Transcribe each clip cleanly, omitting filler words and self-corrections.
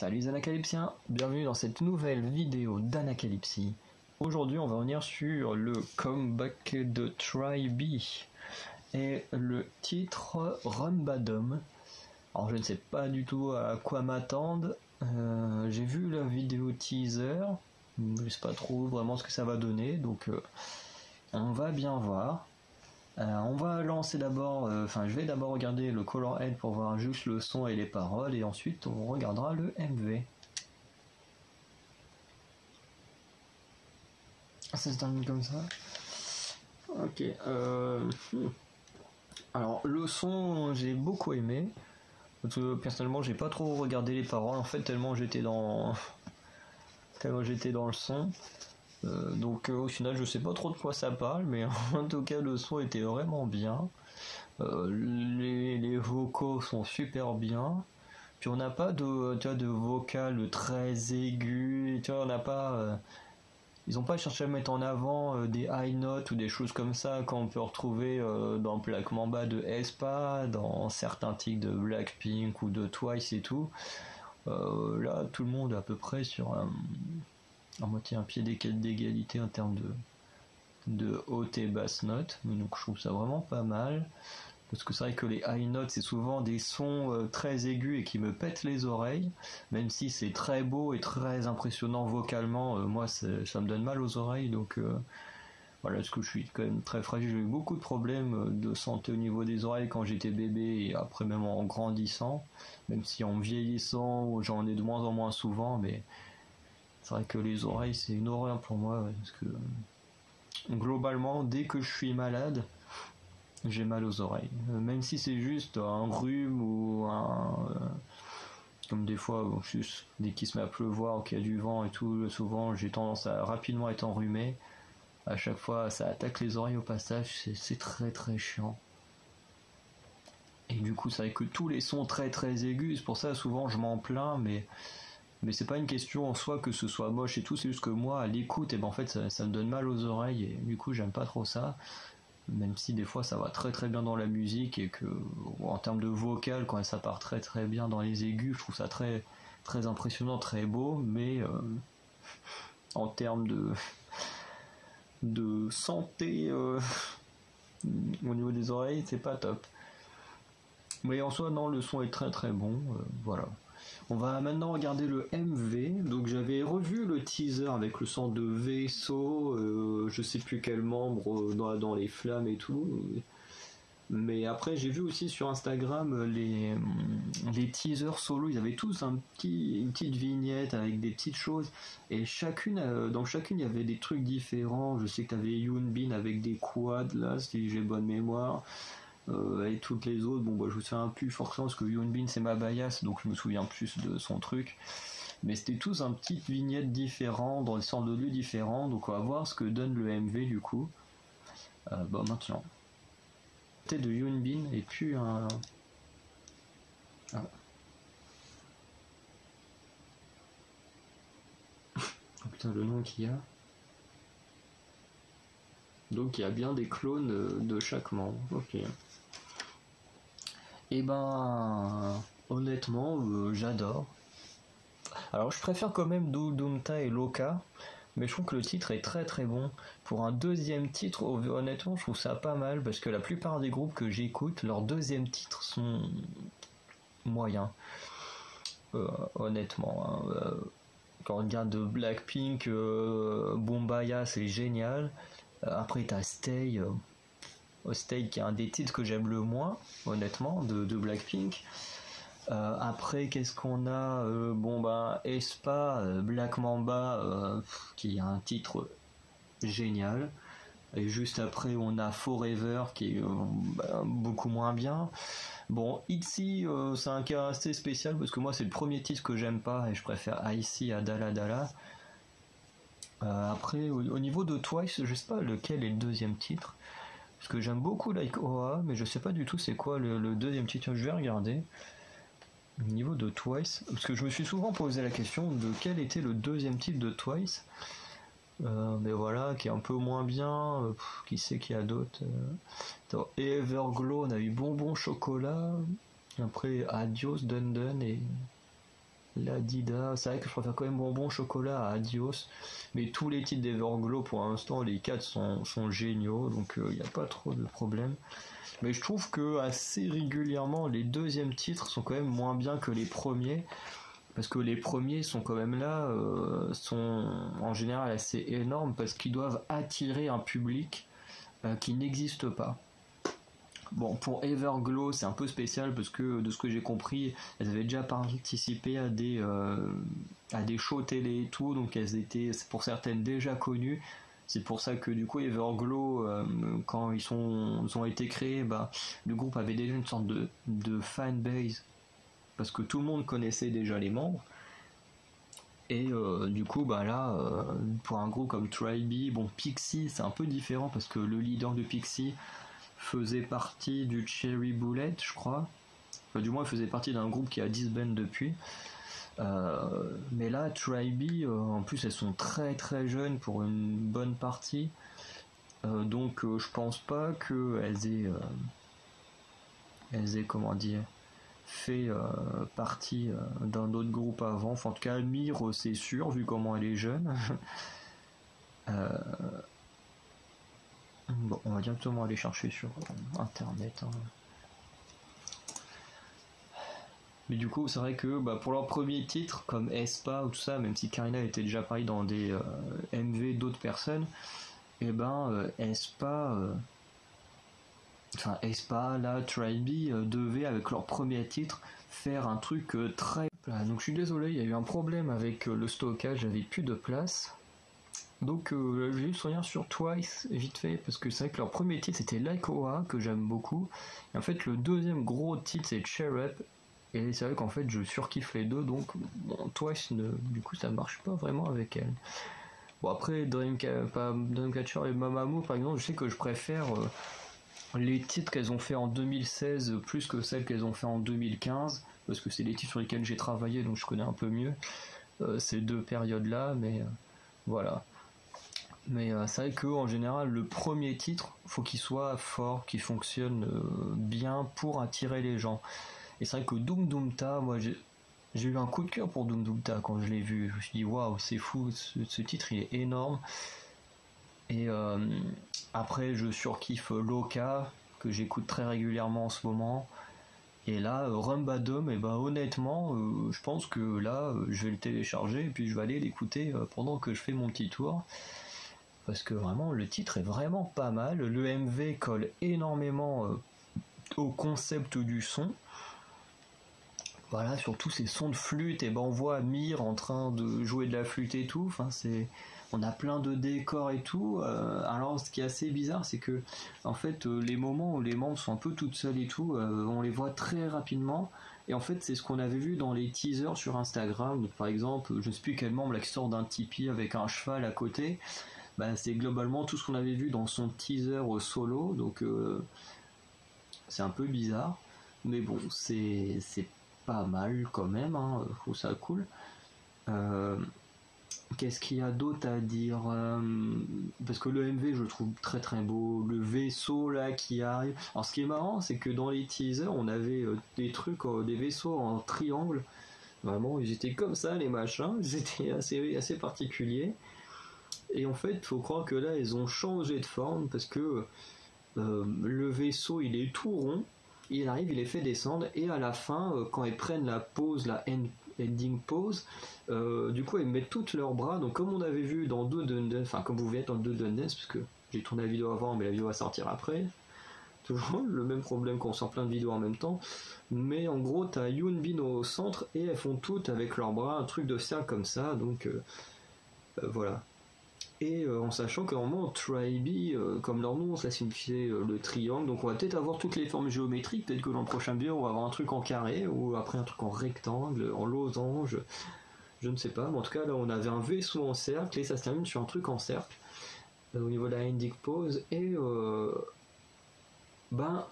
Salut les Anacalypsiens, bienvenue dans cette nouvelle vidéo d'Anacalypsie. Aujourd'hui on va revenir sur le comeback de Try B et le titre Run Bottom. Alors je ne sais pas du tout à quoi m'attendre, j'ai vu la vidéo teaser, je sais pas trop vraiment ce que ça va donner, donc on va bien voir. On va lancer d'abord, je vais d'abord regarder le color head pour voir juste le son et les paroles, et ensuite on regardera le MV. Ça se termine comme ça. Ok. Alors le son, j'ai beaucoup aimé. Personnellement, j'ai pas trop regardé les paroles en fait, tellement j'étais dans le son. Donc au final je sais pas trop de quoi ça parle, mais en tout cas le son était vraiment bien. Les vocaux sont super bien. Puis on n'a pas de vocal très aigu, tu vois, on n'a pas ils ont pas cherché à mettre en avant des high notes ou des choses comme ça qu'on peut retrouver dans Black Mamba de aespa, dans certains titres de Blackpink ou de Twice et tout. Là tout le monde est à peu près sur à moitié un pied d'égalité en termes de haute et basse note, donc je trouve ça vraiment pas mal, parce que c'est vrai que les high notes c'est souvent des sons très aigus et qui me pètent les oreilles, même si c'est très beau et très impressionnant vocalement, moi ça me donne mal aux oreilles, donc voilà, parce que je suis quand même très fragile, j'ai eu beaucoup de problèmes de santé au niveau des oreilles quand j'étais bébé et après même en grandissant, même si en vieillissant j'en ai de moins en moins souvent, mais c'est vrai que les oreilles c'est une horreur pour moi, parce que globalement dès que je suis malade j'ai mal aux oreilles, même si c'est juste un rhume ou comme des fois juste dès qu'il se met à pleuvoir ou qu'il y a du vent et tout, souvent j'ai tendance à rapidement être enrhumé, à chaque fois ça attaque les oreilles au passage, c'est très très chiant. Et du coup c'est vrai que tous les sons très très aigus, c'est pour ça souvent je m'en plains, mais c'est pas une question en soi que ce soit moche et tout, c'est juste que moi à l'écoute, et en fait ça me donne mal aux oreilles et du coup j'aime pas trop ça, même si des fois ça va très très bien dans la musique et que en termes de vocal quand ça part très très bien dans les aigus, je trouve ça très très impressionnant, très beau, mais en termes de santé au niveau des oreilles c'est pas top. Mais en soi non, le son est très très bon, voilà. On va maintenant regarder le MV. Donc j'avais revu le teaser avec le son de vaisseau, je sais plus quel membre dans les flammes et tout. Mais après j'ai vu aussi sur Instagram les teasers solo, ils avaient tous une petite vignette avec des petites choses. Et dans chacune il y avait des trucs différents. Je sais que t'avais Yoonbin avec des quads là, si j'ai bonne mémoire. Et toutes les autres, bon bah je me souviens plus forcément parce que Yoonbin c'est ma bias, donc je me souviens plus de son truc, mais c'était tous un petit vignette différent dans des sortes de lieux différents, donc on va voir ce que donne le MV du coup. Maintenant peut-être de Yoonbin et puis un oh, putain le nom qu'il y a, donc il y a bien des clones de chaque membre. Ok. Et honnêtement j'adore. Alors je préfère quand même Doomta et Loka, mais je trouve que le titre est très très bon. Pour un deuxième titre, honnêtement je trouve ça pas mal, parce que la plupart des groupes que j'écoute, leurs deuxièmes titres sont moyens. Honnêtement, quand on regarde Blackpink, Boombayah c'est génial. Après t'as Stay, Stay qui est un des titres que j'aime le moins, honnêtement, de Blackpink. Après qu'est-ce qu'on a, aespa, Black Mamba, qui est un titre génial, et juste après on a Forever qui est beaucoup moins bien. Bon, ITZY c'est un cas assez spécial parce que moi c'est le premier titre que j'aime pas et je préfère Icy à Dala Dala. Après au niveau de Twice, je sais pas lequel est le deuxième titre, parce que j'aime beaucoup Like Oa, mais je sais pas du tout c'est quoi le deuxième titre, je vais regarder. Au niveau de Twice, parce que je me suis souvent posé la question de quel était le deuxième titre de Twice, mais voilà, qui est un peu moins bien, qui sait qu'il y a d'autres. Everglow, on a eu Bonbon Chocolat, après Adios Dun Dun, et l'Adida. C'est vrai que je préfère quand même Bonbon Chocolat à Adios. Mais tous les titres d'Everglow, pour l'instant, les 4 sont géniaux. Donc il n'y a pas trop de problème. Mais je trouve que assez régulièrement, les deuxièmes titres sont quand même moins bien que les premiers. Parce que les premiers sont quand même là, sont en général assez énormes parce qu'ils doivent attirer un public qui n'existe pas. Bon, pour Everglow, c'est un peu spécial parce que de ce que j'ai compris, elles avaient déjà participé à des shows télé et tout, donc elles étaient pour certaines déjà connues. C'est pour ça que du coup Everglow, quand ils ont été créés, bah, le groupe avait déjà une sorte de fanbase parce que tout le monde connaissait déjà les membres. Et du coup, bah là, pour un groupe comme Tribe, bon, Pixie, c'est un peu différent parce que le leader de Pixie faisait partie du Cherry Bullet, je crois. Enfin, du moins, il faisait partie d'un groupe qui a disband depuis. Mais là, Tribe, en plus, elles sont très très jeunes pour une bonne partie. Donc, je pense pas elles aient, comment dire, fait partie d'un autre groupe avant. Enfin, en tout cas, Mir, c'est sûr, vu comment elle est jeune. Bon, on va directement aller chercher sur internet. Hein. Mais du coup, c'est vrai que bah, pour leur premier titre, comme Espa ou tout ça, même si Karina était déjà pareil dans des MV d'autres personnes, et ben Espa, là, Tribe devait avec leur premier titre faire un truc très. Donc je suis désolé, il y a eu un problème avec le stockage, j'avais plus de place. Donc je vais juste revenir sur Twice vite fait parce que c'est vrai que leur premier titre c'était Like Oa que j'aime beaucoup. Et en fait le deuxième gros titre c'est Cheer Up. Et c'est vrai qu'en fait je surkiffe les deux donc bon, Twice du coup ça marche pas vraiment avec elle. Bon après Dreamcatcher et Mamamoo par exemple je sais que je préfère les titres qu'elles ont fait en 2016 plus que celles qu'elles ont fait en 2015 parce que c'est les titres sur lesquels j'ai travaillé donc je connais un peu mieux ces deux périodes là mais voilà. Mais c'est vrai qu'en général, le premier titre, faut qu'il soit fort, qu'il fonctionne bien pour attirer les gens. Et c'est vrai que Doom Doom Ta, moi j'ai eu un coup de cœur pour Doom Doom Ta quand je l'ai vu. Je me suis dit waouh, c'est fou, ce titre il est énorme. Et après, je surkiffe Loka, que j'écoute très régulièrement en ce moment. Et là, Rumbadome, et ben honnêtement, je pense que là, je vais le télécharger et puis je vais aller l'écouter pendant que je fais mon petit tour. Parce que vraiment le titre est vraiment pas mal, le MV colle énormément au concept du son. Voilà, surtout ces sons de flûte, et ben on voit Mir en train de jouer de la flûte et tout, enfin on a plein de décors et tout. Alors ce qui est assez bizarre c'est que en fait les moments où les membres sont un peu toutes seules et tout, on les voit très rapidement. Et en fait c'est ce qu'on avait vu dans les teasers sur Instagram. Donc, par exemple, je sais plus quel membre là, qui sort d'un tipi avec un cheval à côté. Bah, c'est globalement tout ce qu'on avait vu dans son teaser solo, donc c'est un peu bizarre, mais bon, c'est pas mal quand même, hein, je trouve ça cool. Qu'est-ce qu'il y a d'autre à dire parce que le MV je le trouve très très beau, le vaisseau là qui arrive. Alors ce qui est marrant c'est que dans les teasers on avait des trucs, des vaisseaux en triangle, vraiment ils étaient comme ça les machins, ils étaient assez particuliers. Et en fait, il faut croire que là, ils ont changé de forme parce que le vaisseau, il est tout rond, il arrive, il les fait descendre, et à la fin, quand ils prennent la pause, la ending pause, du coup, ils mettent tous leurs bras. Donc, comme on avait vu dans enfin, comme vous voyez dans Dundee, parce que j'ai tourné la vidéo avant, mais la vidéo va sortir après. Toujours le même problème qu'on sort plein de vidéos en même temps. Mais en gros, t'as Yoon Bin au centre, et elles font toutes avec leurs bras un truc de cercle comme ça, donc voilà. Et en sachant que normalement Tribe, comme leur nom, ça signifiait le triangle, donc on va peut-être avoir toutes les formes géométriques, peut-être que dans le prochain vidéo on va avoir un truc en carré, ou après un truc en rectangle, en losange, je ne sais pas, mais en tout cas là on avait un vaisseau en cercle, et ça se termine sur un truc en cercle, au niveau de la ending pose, et ben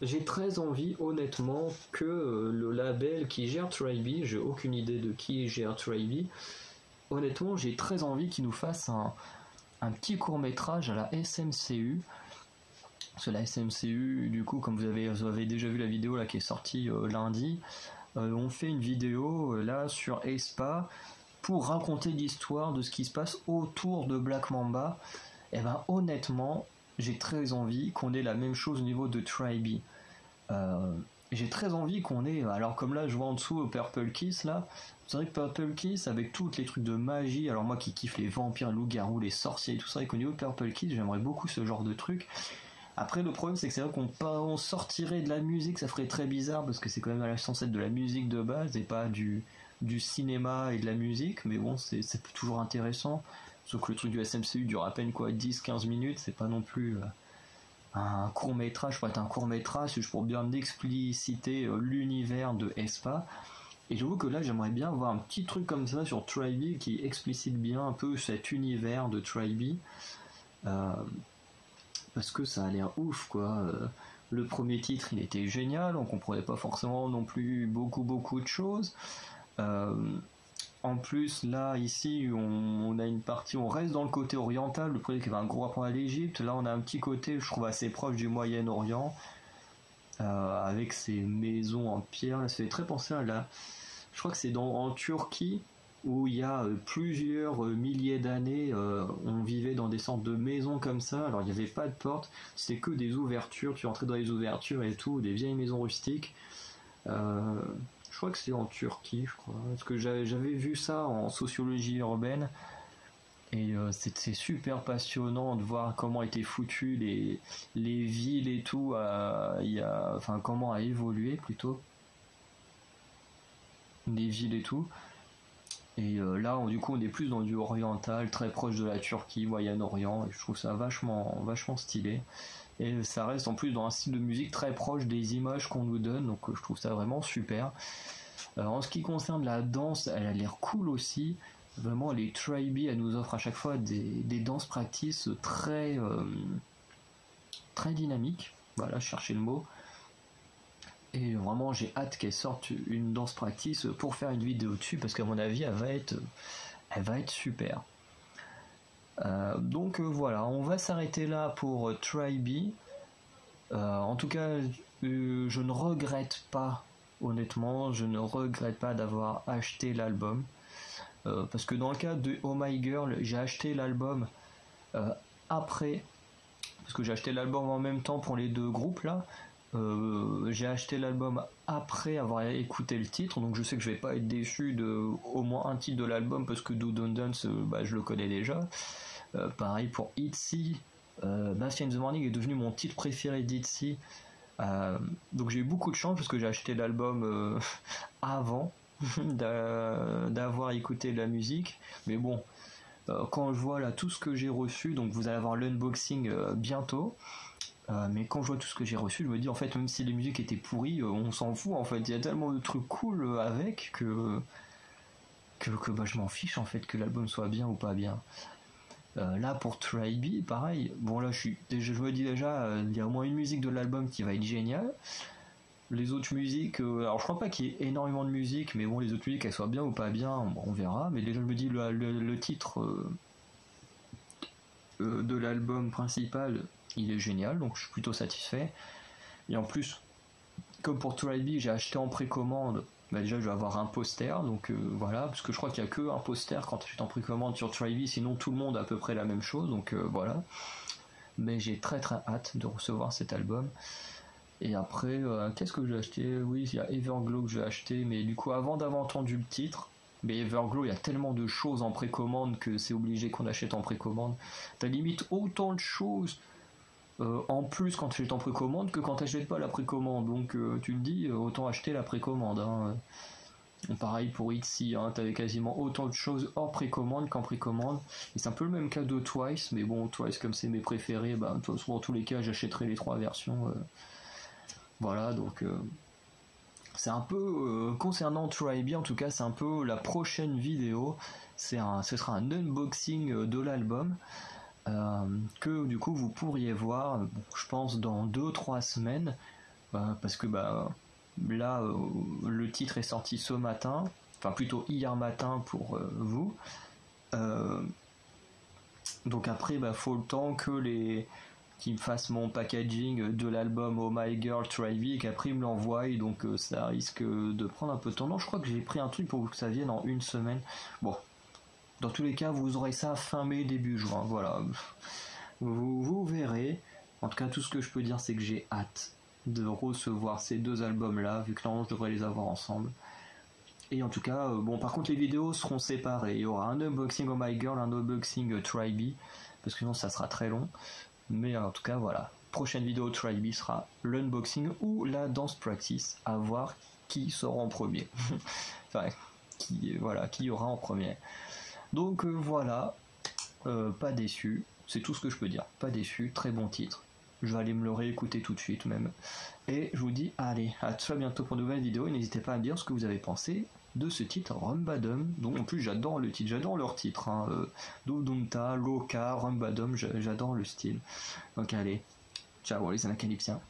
j'ai très envie honnêtement que le label qui gère Tribe, j'ai aucune idée de qui gère Tribe, honnêtement, j'ai très envie qu'ils nous fassent un petit court-métrage à la SMCU. Parce que la SMCU, du coup, comme vous avez déjà vu la vidéo là qui est sortie lundi, on fait une vidéo là sur aespa pour raconter l'histoire de ce qui se passe autour de Black Mamba. Et ben honnêtement, j'ai très envie qu'on ait la même chose au niveau de Tribe. J'ai très envie qu'on ait, alors comme là je vois en dessous Purple Kiss là, c'est vrai que Purple Kiss avec tous les trucs de magie, alors moi qui kiffe les vampires, loups-garous, les sorciers et tout ça, et qu'au niveau de Purple Kiss j'aimerais beaucoup ce genre de truc. Après le problème c'est que c'est vrai qu'on sortirait de la musique, ça ferait très bizarre parce que c'est quand même à la censée être de la musique de base et pas du cinéma et de la musique, mais bon c'est toujours intéressant, sauf que le truc du SMCU dure à peine quoi 10-15 minutes, c'est pas non plus... un court métrage pour être un court métrage, c'est juste pour bien expliciter l'univers de aespa. Et j'avoue que là j'aimerais bien avoir un petit truc comme ça sur Tribe qui explicite bien un peu cet univers de Tribe, parce que ça a l'air ouf quoi. Le premier titre il était génial, on comprenait pas forcément non plus beaucoup de choses. En plus, là, ici, on a une partie, on reste dans le côté oriental. Le premier qui avait un gros rapport à l'Égypte. Là, on a un petit côté, je trouve, assez proche du Moyen-Orient, avec ces maisons en pierre. Là, ça fait très penser à là. Je crois que c'est en Turquie où il y a plusieurs milliers d'années, on vivait dans des sortes de maisons comme ça. Alors, il n'y avait pas de porte, c'était que des ouvertures. Tu entrais dans les ouvertures et tout, des vieilles maisons rustiques. Je crois que c'est en Turquie, je crois. Parce que j'avais vu ça en sociologie urbaine. Et c'est super passionnant de voir comment étaient foutues les villes et tout. Enfin, comment a évolué plutôt. Les villes et tout. Et là, du coup, on est plus dans du oriental, très proche de la Turquie, Moyen-Orient. Et je trouve ça vachement stylé. Et ça reste en plus dans un style de musique très proche des images qu'on nous donne, donc je trouve ça vraiment super. En ce qui concerne la danse, elle a l'air cool aussi. Vraiment, les Tribe, elles nous offrent à chaque fois des danses practice très dynamiques. Voilà, je cherchais le mot. Et vraiment, j'ai hâte qu'elles sortent une danse practice pour faire une vidéo dessus, parce qu'à mon avis, elle va être super. Donc voilà, on va s'arrêter là pour Tribe. En tout cas, je ne regrette pas, honnêtement, je ne regrette pas d'avoir acheté l'album. Parce que dans le cas de Oh My Girl, j'ai acheté l'album après, parce que j'ai acheté l'album en même temps pour les deux groupes là. J'ai acheté l'album après avoir écouté le titre, donc je sais que je vais pas être déçu de au moins un titre de l'album, parce que Do Don't Dance, je le connais déjà. Pareil pour Itzy, Mafia in the Morning est devenu mon titre préféré d'Itzy. Donc j'ai eu beaucoup de chance parce que j'ai acheté l'album avant d'avoir écouté la musique. Mais bon, quand je vois là tout ce que j'ai reçu, donc vous allez avoir l'unboxing bientôt. Mais quand je vois tout ce que j'ai reçu, je me dis en fait, même si les musiques étaient pourries, on s'en fout en fait. Il y a tellement de trucs cool avec que je m'en fiche en fait que l'album soit bien ou pas bien. Là pour Tribe, pareil. Bon là je me dis déjà, il y a au moins une musique de l'album qui va être géniale. Les autres musiques, alors je crois pas qu'il y ait énormément de musique, mais bon les autres musiques qu'elles soient bien ou pas bien, on verra. Mais déjà je me dis le titre de l'album principal, il est génial, donc je suis plutôt satisfait. Et en plus, comme pour Tribe, j'ai acheté en précommande. Déjà je vais avoir un poster, donc voilà, parce que je crois qu'il n'y a que un poster quand tu es en précommande sur Tribe, sinon tout le monde a à peu près la même chose, donc voilà. Mais j'ai très hâte de recevoir cet album. Et après, qu'est-ce que j'ai acheté? Oui, il y a Everglow que j'ai acheté, mais du coup avant d'avoir entendu le titre, mais Everglow il y a tellement de choses en précommande que c'est obligé qu'on achète en précommande. T'as limite autant de choses en plus quand tu achètes en précommande que quand tu n'achètes pas la précommande, donc tu te dis autant acheter la précommande, hein. Pareil pour Itzy, hein, t'avais quasiment autant de choses hors précommande qu'en précommande, et c'est un peu le même cas de Twice, mais bon Twice comme c'est mes préférés, de toute façon dans tous les cas j'achèterai les trois versions, voilà, donc c'est un peu concernant Tribe, en tout cas c'est un peu la prochaine vidéo, ce sera un unboxing de l'album. Que du coup vous pourriez voir, je pense dans 2-3 semaines, parce que là le titre est sorti ce matin, enfin plutôt hier matin pour vous, donc après faut le temps que qu'il me fasse mon packaging de l'album Oh My Girl Try Me et qu'après il me l'envoie, et donc ça risque de prendre un peu de temps. Non, je crois que j'ai pris un truc pour que ça vienne en une semaine. Bon, dans tous les cas, vous aurez ça fin mai, début juin, voilà. Vous verrez. En tout cas, tout ce que je peux dire, c'est que j'ai hâte de recevoir ces deux albums-là, vu que normalement je devrais les avoir ensemble. Et en tout cas, bon, par contre, les vidéos seront séparées. Il y aura un unboxing Oh My Girl, un unboxing Try Me, parce que sinon ça sera très long. Mais en tout cas, voilà. Prochaine vidéo Try Me sera l'unboxing ou la dance practice, à voir qui sera en premier. Enfin, qui y aura en premier. Donc voilà, pas déçu. C'est tout ce que je peux dire. Pas déçu, très bon titre. Je vais aller me le réécouter tout de suite même. Et je vous dis, allez, à très bientôt pour de nouvelles vidéos. Et n'hésitez pas à me dire ce que vous avez pensé de ce titre Rumbadum. Donc en plus j'adore le titre, j'adore leur titre. Hein. Dudumta, Loka, Rumbadum, j'adore le style. Donc allez, ciao les Anacalypsiens.